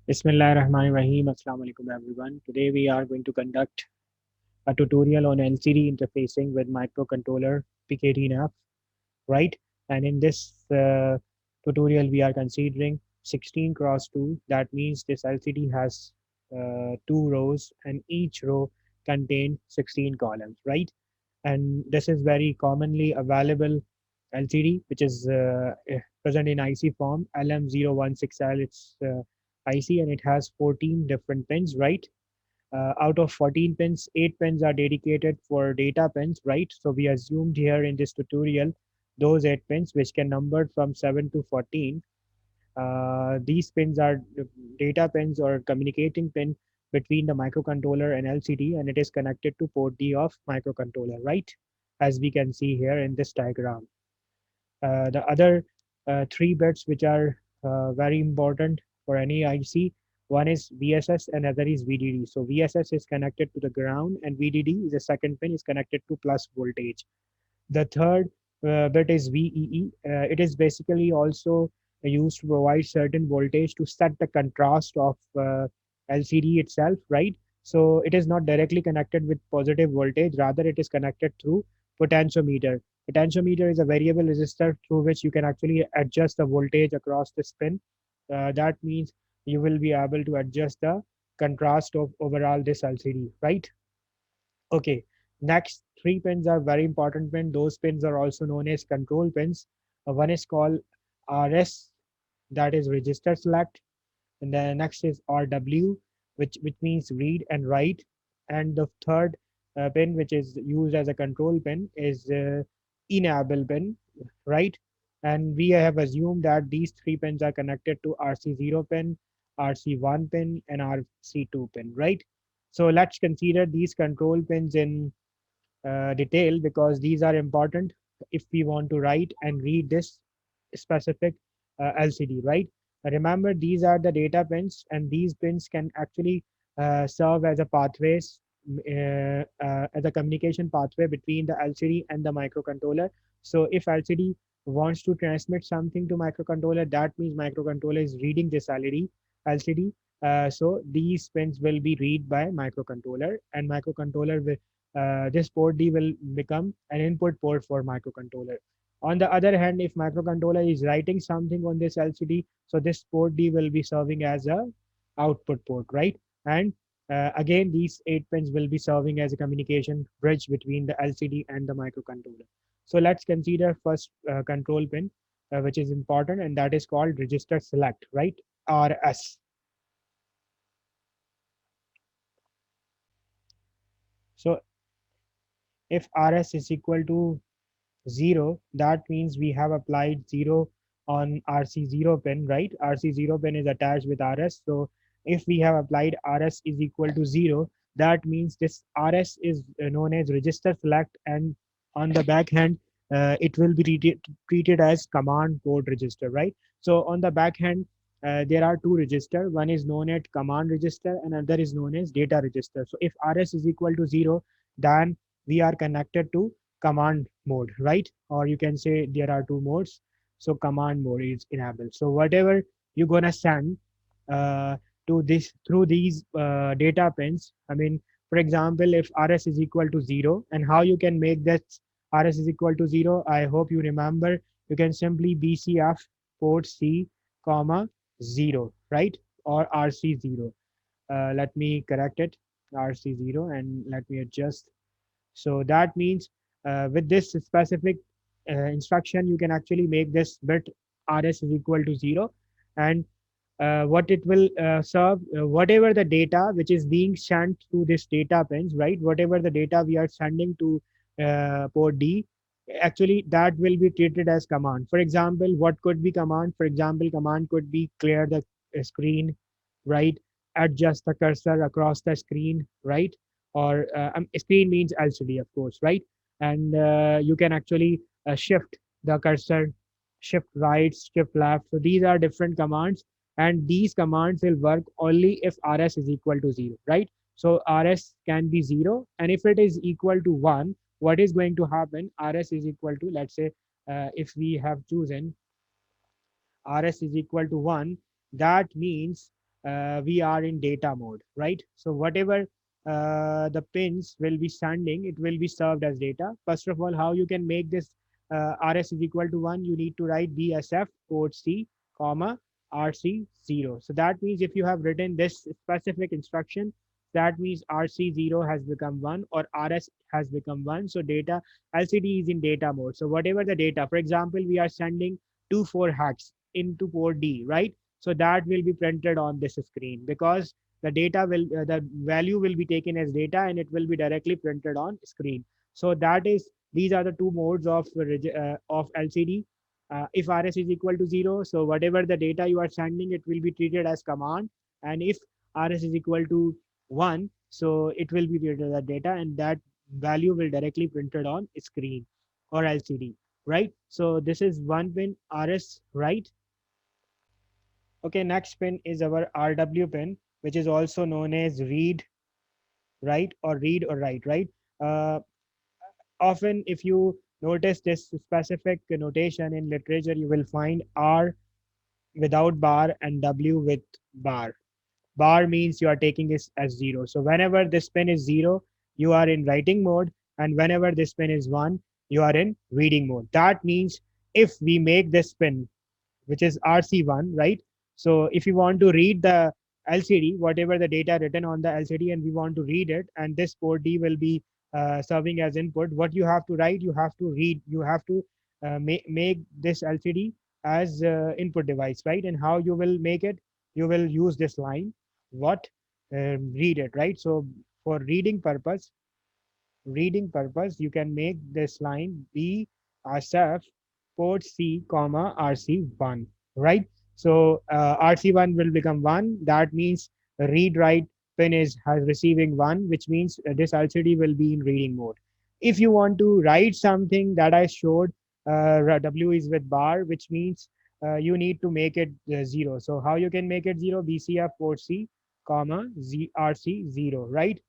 Bismillahirrahmanirrahim. Assalamu alaikum everyone. Today we are going to conduct a tutorial on LCD interfacing with microcontroller PKTNF, right? And in this tutorial we are considering 16 cross 2. That means this LCD has two rows and each row contains 16 columns, right? And this is very commonly available LCD, which is present in IC form LM016L. It's IC and it has 14 different pins, right? Out of 14 pins, 8 pins are dedicated for data pins, right? So we assumed here in this tutorial those 8 pins which can number from 7 to 14. These pins are data pins or communicating pin between the microcontroller and LCD, and it is connected to port D of microcontroller, right? As we can see here in this diagram. The other three bits which are very important for any IC, one is VSS and other is VDD. So VSS is connected to the ground and VDD, the second pin, is connected to plus voltage. The third bit is VEE. It is basically also used to provide certain voltage to set the contrast of LCD itself, right? So it is not directly connected with positive voltage, rather it is connected through potentiometer. Potentiometer is a variable resistor through which you can actually adjust the voltage across the pin. That means you will be able to adjust the contrast of overall this LCD, right? Okay, next three pins are very important pin. Those pins are also known as control pins. One is called RS, that is register select, and the next is RW, which means read and write, and the third pin, which is used as a control pin, is enable pin, right? And we have assumed that these three pins are connected to RC0 pin, RC1 pin, and RC2 pin, right? So let's consider these control pins in detail because these are important if we want to write and read this specific LCD, right? Remember, these are the data pins, and these pins can actually serve as a pathways, as a communication pathway between the LCD and the microcontroller. So if LCD wants to transmit something to microcontroller, that means microcontroller is reading this LCD. So these pins will be read by microcontroller, and microcontroller will this port D will become an input port for microcontroller. On the other hand, if microcontroller is writing something on this LCD, so this port D will be serving as a output port, right? And again, these 8 pins will be serving as a communication bridge between the LCD and the microcontroller. So let's consider first control pin, which is important, and that is called register select, right? RS. So if RS is equal to 0, that means we have applied 0 on RC0 pin, right? RC0 pin is attached with RS. So if we have applied RS is equal to 0, that means this RS is known as register select, and on the back hand, it will be treated as command port register, right? So on the back hand, there are two register. One is known as command register and another is known as data register. So if RS is equal to 0, then we are connected to command mode, right? Or you can say there are two modes. So command mode is enabled. So whatever you're gonna send uh, to this through these data pins, I mean, for example, if RS is equal to 0, and how you can make that RS is equal to 0, I hope you remember. You can simply BCF port C comma 0, right? Or RC0. Let me correct it, RC0, and let me adjust. So that means with this specific instruction, you can actually make this bit RS is equal to 0. And what it will serve, whatever the data which is being sent to this data pins, right? Whatever the data we are sending to port D, actually that will be treated as command. For example, what could be command? For example, command could be clear the screen, right? Adjust the cursor across the screen, right? Or screen means LCD, of course, right? And you can actually shift the cursor, shift right, shift left. So these are different commands, and these commands will work only if RS is equal to 0, right? So RS can be 0, and if it is equal to 1, what is going to happen? RS is equal to, let's say, if we have chosen RS is equal to 1, that means we are in data mode, right? So whatever the pins will be standing, it will be served as data. First of all, how you can make this rs is equal to 1, you need to write bsf port c comma rc 0. So that means if you have written this specific instruction, that means rc 0 has become 1 or rs has become 1. So data lcd is in data mode. So whatever the data, for example, we are sending 2 4 hacks into port d, right? So that will be printed on this screen because the data will the value will be taken as data and it will be directly printed on screen. So that is, these are the two modes of lcd. If rs is equal to 0, so whatever the data you are sending, it will be treated as command. And if rs is equal to 1, so it will be treated as data and that value will directly printed on screen or lcd, right? So this is one pin rs, right? Okay, next pin is our RW pin, which is also known as read, write, or read or write, right? Uh, Often, if you notice this specific notation in literature, you will find R without bar and W with bar. Bar means you are taking this as 0. So whenever this pin is 0, you are in writing mode, and whenever this pin is 1, you are in reading mode. That means if we make this pin, which is RC1, right? So if you want to read the LCD, whatever the data written on the LCD, and we want to read it, and this port D will be serving as input, what you have to write, you have to read, you have to make this LCD as input device, right? And how you will make it? You will use this line, what? Read it, right? So for reading purpose, you can make this line be SF port C comma RC1, right? So RC1 will become 1. That means the read write pin is has receiving 1, which means this LCD will be in reading mode. If you want to write something that I showed, W is with bar, which means you need to make it 0. So how you can make it 0? BCF port C comma RC0, right?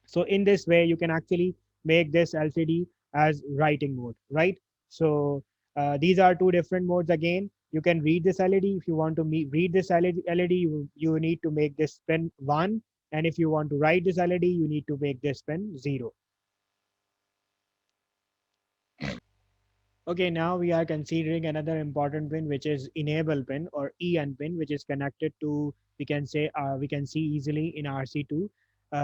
So in this way, you can actually make this LCD as writing mode, right? So these are two different modes again. You can read this LED. If you want to read this LED, you need to make this pin 1. And if you want to write this LED, you need to make this pin 0. Okay, now we are considering another important pin, which is enable pin or EN pin, which is connected to, we can see easily in RC2.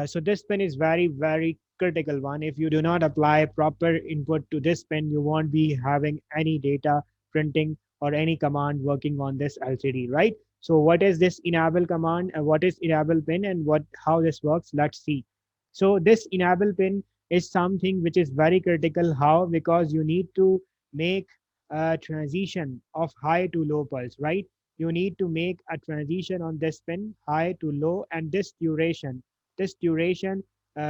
So this pin is very, very critical one. If you do not apply proper input to this pin, you won't be having any data printing or any command working on this LCD, right? So what is this enable command? What is enable pin and how this works? Let's see. So this enable pin is something which is very critical. How? Because you need to make a transition of high to low pulse, right? You need to make a transition on this pin, high to low, and this duration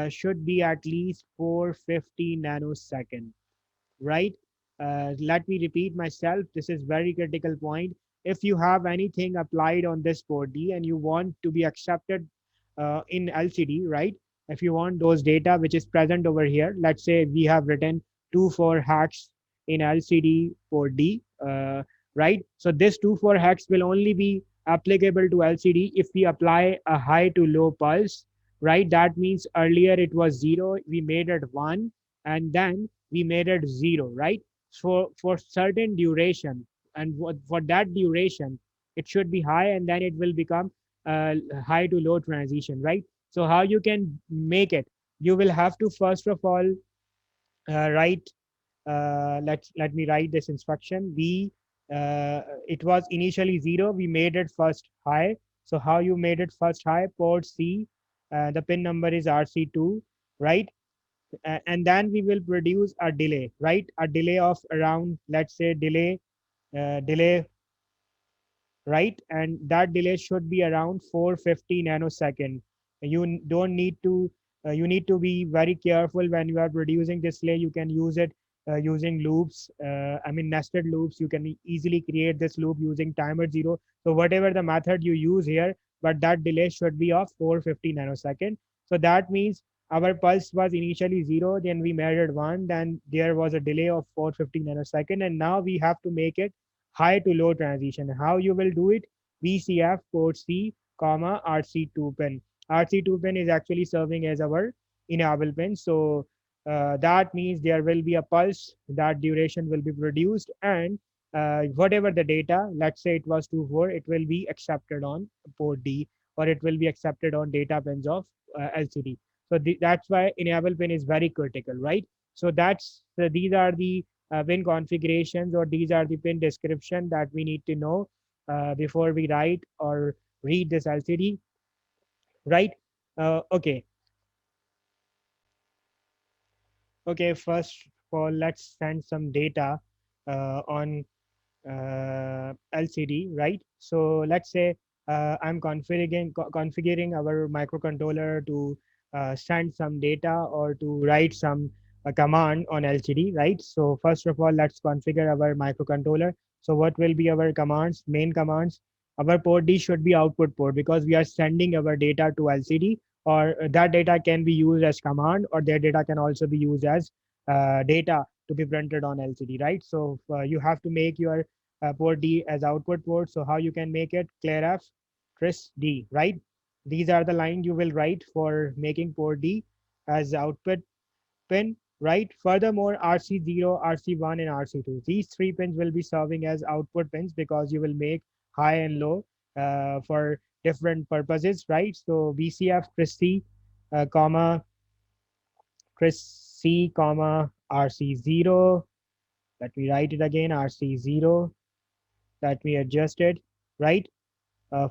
should be at least 450 nanosecond, right? Let me repeat myself. This is very critical point. If you have anything applied on this port D and you want to be accepted in LCD, right? If you want those data which is present over here, let's say we have written 2 4 hacks in LCD port D, right? So this 2 4 hacks will only be applicable to LCD if we apply a high to low pulse, right? That means earlier it was 0, we made it 1, and then we made it 0, right? So for certain duration, and for that duration, it should be high, and then it will become high to low transition, right? So how you can make it? You will have to first of all write. Let me write this instruction. It was initially 0. We made it first high. So how you made it first high? Port C. The pin number is RC2, right? And then we will produce a delay, right? A delay of around, let's say, delay, right? And that delay should be around 450 nanosecond. You don't need to, you need to be very careful when you are producing this delay. You can use it using loops, nested loops. You can easily create this loop using timer 0. So whatever the method you use here, but that delay should be of 450 nanosecond. So that means our pulse was initially 0, then we measured 1, then there was a delay of 450 nanosecond, and now we have to make it high to low transition. How you will do it? VCF port C comma RC2 pin. RC2 pin is actually serving as our enable pin. So that means there will be a pulse, that duration will be produced, and whatever the data, let's say it was 24, it will be accepted on port D, or it will be accepted on data pins of LCD. So that's why enable pin is very critical, right? So these are the pin configurations, or these are the pin description that we need to know before we write or read this LCD, right? Okay. Okay, first of all, let's send some data on LCD, right? So let's say I'm configuring our microcontroller to send some data or to write some command on LCD, right? So first of all, let's configure our microcontroller. So what will be our commands, main commands? Our port D should be output port, because we are sending our data to LCD, or that data can be used as command, or that data can also be used as data to be printed on LCD, right? So you have to make your port D as output port. So how you can make it? clearf tris D, right? These are the line you will write for making port D as output pin, right? Furthermore, RC0, RC1, and RC2. These three pins will be serving as output pins, because you will make high and low for different purposes, right? So VCF tris C, comma tris C, comma RC0. Let me write it again, RC0. Let me adjust it, right?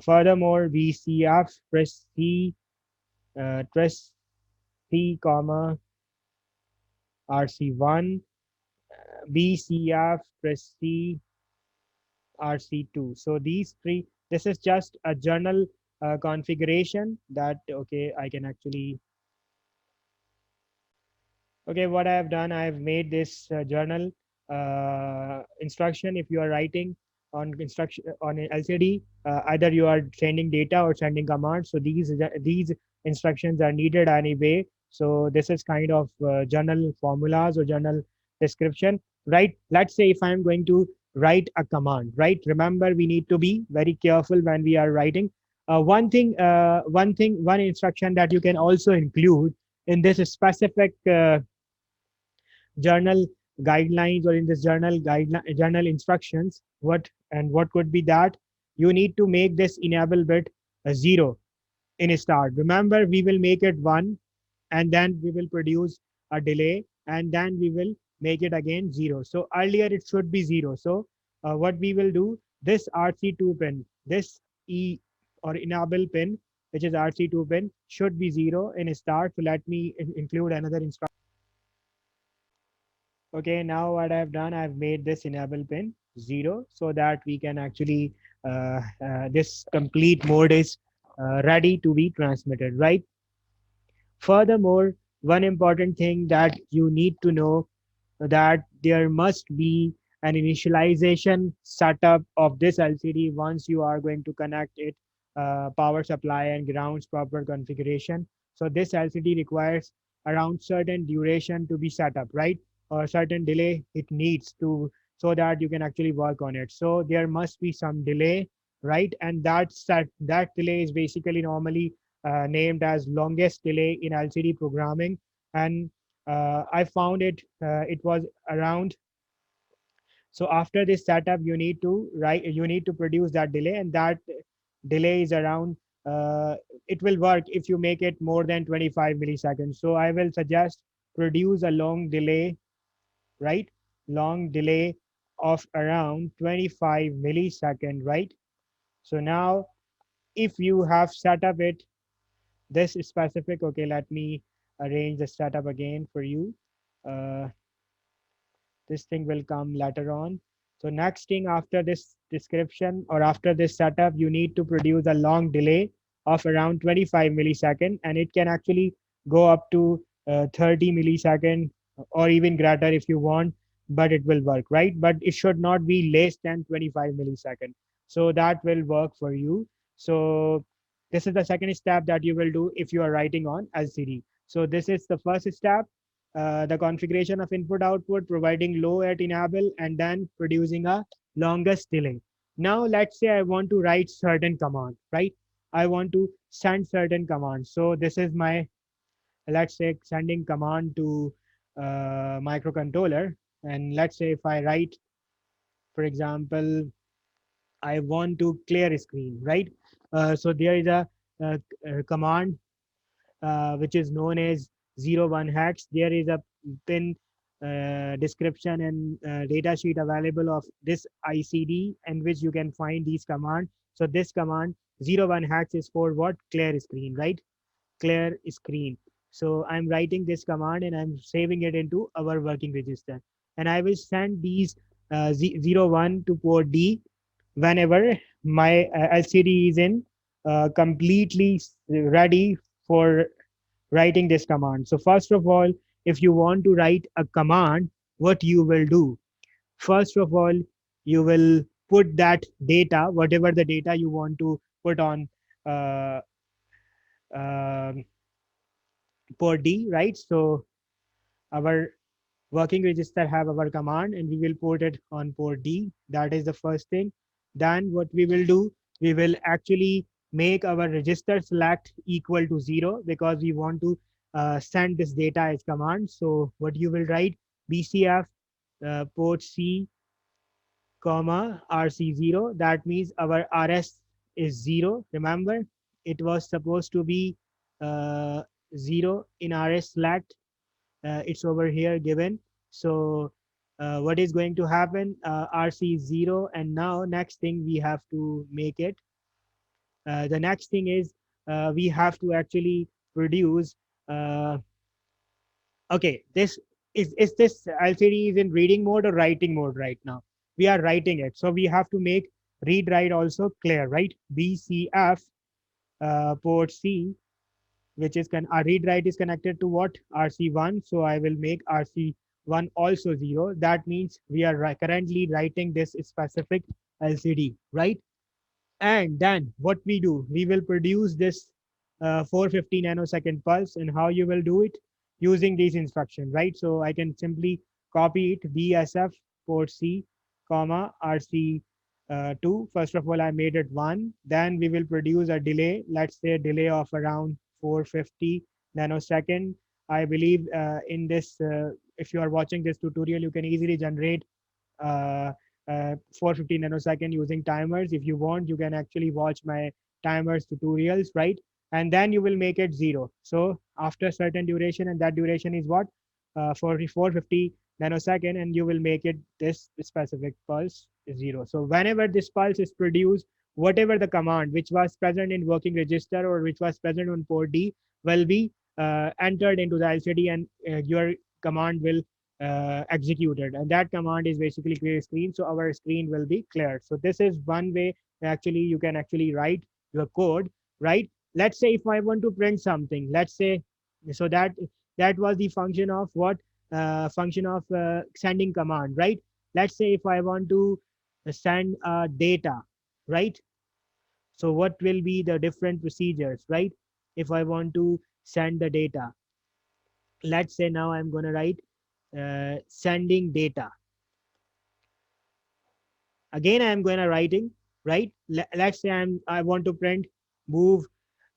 Furthermore, VCF press C, press C, comma RC1, VCF press C, RC2. So these three, this is just a journal configuration that, okay, I can actually, okay, what I have done, I have made this journal instruction. If you are writing on instruction on an LCD, either you are sending data or sending commands. So these instructions are needed anyway. So this is kind of journal formulas or journal description, right? Let's say if I'm going to write a command, right? Remember, we need to be very careful when we are writing. One instruction that you can also include in this specific journal guidelines, or in this journal instructions, what could be that? You need to make this enable bit a 0 in a start. Remember, we will make it 1, and then we will produce a delay, and then we will make it again 0. So earlier it should be 0. So what we will do, this RC2 pin, this E or enable pin, which is RC2 pin, should be 0 in a start. So let me include another instruction. Okay, now what I've done, I've made this enable pin 0, so that we can actually, this complete mode is ready to be transmitted, right? Furthermore, one important thing that you need to know, that there must be an initialization setup of this LCD once you are going to connect it, power supply and grounds proper configuration. So this LCD requires around certain duration to be set up, right? Or certain delay it needs to, so that you can actually work on it. So there must be some delay, right? And that delay is basically normally named as longest delay in LCD programming. And I found it, it was around. So after this setup, you need to produce that delay, and that delay is around, it will work if you make it more than 25 milliseconds. So I will suggest produce a long delay, right? Long delay of around 25 millisecond, right? So now if you have set up it, this specific, okay, let me arrange the setup again for you. Uh, this thing will come later on. So next thing, after this description or after this setup, you need to produce a long delay of around 25 millisecond, and it can actually go up to 30 millisecond or even greater if you want, but it will work, right? But it should not be less than 25 millisecond. So that will work for you. So this is the second step that you will do if you are writing on LCD. So this is the first step, the configuration of input output, providing low at enable, and then producing a longest delay. Now let's say I want to write certain command, right? I want to send certain commands. So this is my, let's say, sending command to microcontroller. And let's say if I write, for example, I want to clear screen, right? So there is a command which is known as 01 hex. There is a pin description and data sheet available of this ICD in which you can find these commands. So this command 01 hex is for what? Clear screen, right? Clear screen. So I'm writing this command and I'm saving it into our working register. And I will send these 01 to port D whenever my LCD is in completely ready for writing this command. So first of all, if you want to write a command, what you will do? First of all, you will put that data, whatever the data you want to put on uh, um port D, right? So our working register have our command and we will put it on port D. That is the first thing. Then what we will do, we will actually make our register select equal to 0 because we want to send this data as command. So what you will write, BCF port C comma RC0. That means our RS is 0. Remember, it was supposed to be uh, 0 in RS select. It's over here given. So what is going to happen? RC is 0, and now next thing we have to make it. The next thing is we have to actually produce. Uh, okay, this is this LCD is in reading mode or writing mode right now? We are writing it, so we have to make read write also clear, right? BCF port C, which is our read write is connected to what? RC1. So I will make RC1 also 0. That means we are currently writing this specific LCD, right? And then what we do, we will produce this 450 nanosecond pulse. And how you will do it? Using these instructions, right? So I can simply copy it, BSF port C, comma RC2. First of all, I made it 1. Then we will produce a delay, let's say a delay of around 450 nanosecond. I believe in this, if you are watching this tutorial, you can easily generate uh, 450 nanosecond using timers. If you want, you can actually watch my timers tutorials, right? And then you will make it 0. So after certain duration, and that duration is what? 450 nanosecond, and you will make it this specific pulse 0. So whenever this pulse is produced, whatever the command which was present in working register or which was present on port D will be entered into the LCD, and your command will executed, and that command is basically clear screen, so our screen will be cleared. So this is one way actually you can actually write your code, right? Let's say if I want to print something, let's say, so that was the function of what? Function of sending command, right? Let's say if I want to send data, right? So what will be the different procedures, right? If I want to send the data, let's say now I'm going to write sending data. Again, I'm going to writing, right? Let's say I want to print move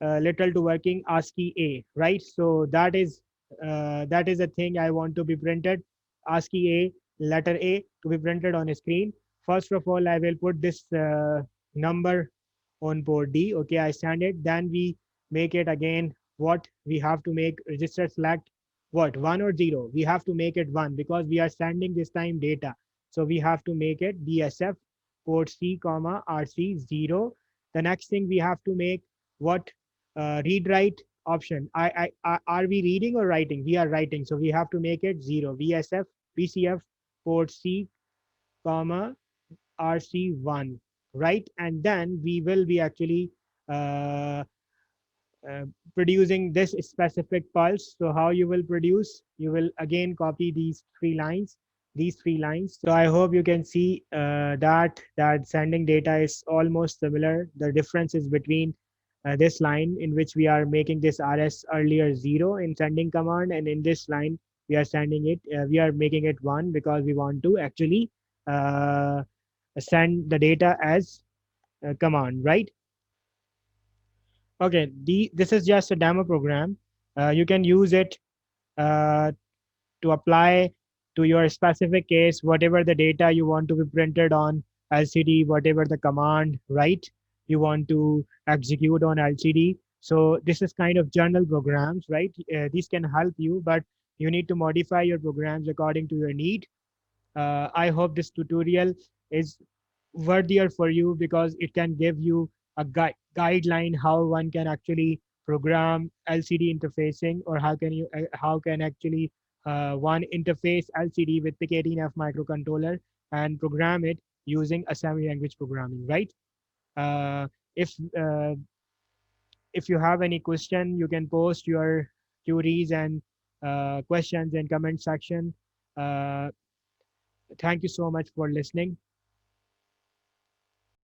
little to working ASCII A, right? So that is a thing I want to be printed. ASCII A, letter A to be printed on a screen. First of all, I will put this number on port D. Okay, I send it. Then we make it again. What we have to make register select what? 1 or 0? We have to make it 1 because we are sending this time data. So we have to make it BSF port C comma RC 0. The next thing we have to make what? Read write option. Are we reading or writing? We are writing. So we have to make it 0. BSF PCF port C comma RC1, right? And then we will be actually uh, uh, producing this specific pulse. So how you will produce? You will again copy these three lines. So I hope you can see that sending data is almost similar. The difference is between this line in which we are making this RS earlier 0 in sending command, and in this line we are sending it. We are making it 1 because we want to actually uh, send the data as a command, right? Okay, this is just a demo program. You can use it uh, to apply to your specific case, whatever the data you want to be printed on LCD, whatever the command, right? You want to execute on LCD. So this is kind of journal programs, right? These can help you, but you need to modify your programs according to your need. I hope this tutorial is worthier for you because it can give you a guideline how one can actually program LCD interfacing, or how can actually one interface LCD with PK18F microcontroller and program it using assembly language programming, right? Uh, if uh, if you have any question, you can post your queries and questions in comment section. Uh, Thank you so much for listening.